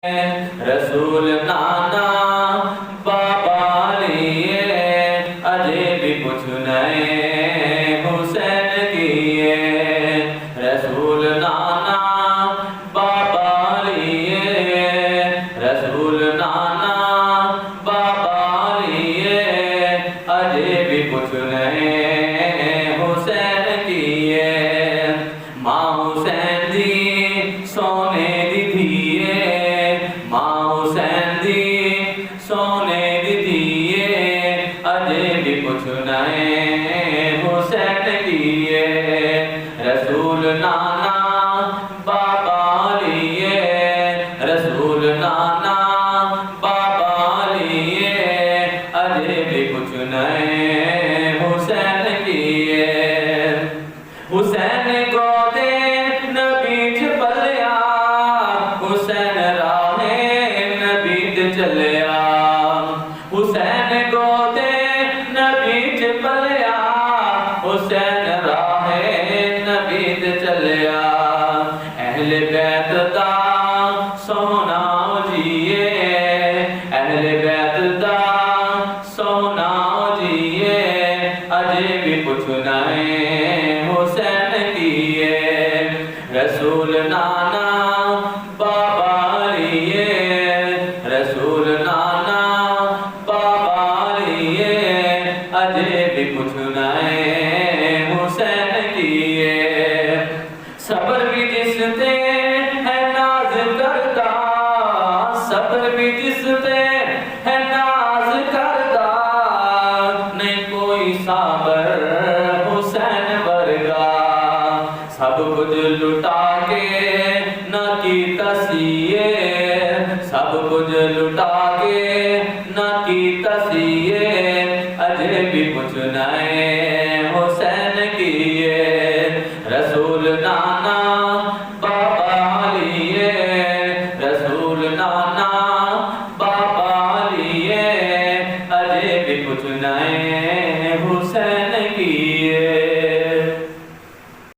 रसूल नाना बाबा लिए अजे भी कुछ नए हुसैन किए। रसूल नाना बाबा लिए रसूल नाना बाबा लिए अजे भी कुछ नए हुसैन किए। माँ हुसैन दी सोने दी दिए सोने दी दिए अजे भी कुछ नए हुसैन किए। रसूल नाना बाबा लिए रसूल नाना बाबा लिए अजे भी कुछ नए हुसैन किए। हुसैन को दे नबी पलिया हुसैन राहे नबी चलिया। हुसैन को दे नबी पलिया हुसैन राहे नबी चलिया। अहले बैत दा सोना जिए अहले बैत दा सोना जिए अजे भी कुछ नए हुसैन किए। रसूल नाना बाबा लिए रसूल नाना बाबा लिए अजे भी कुछ नए हुसैन किए। सब्र भी जिस पे है नाज करता सब्र भी जिस पे है नाज करता नहीं कोई साबर हुसैन वर्गा। सब कुछ लुटा के न की तसीए सब कुछ लुटा के न की तसीए अजे भी कुछ नए हुसैन किए। रसूल नाना बाबा लिए रसूल नाना बाबा लिए अजे भी कुछ नए हुसैन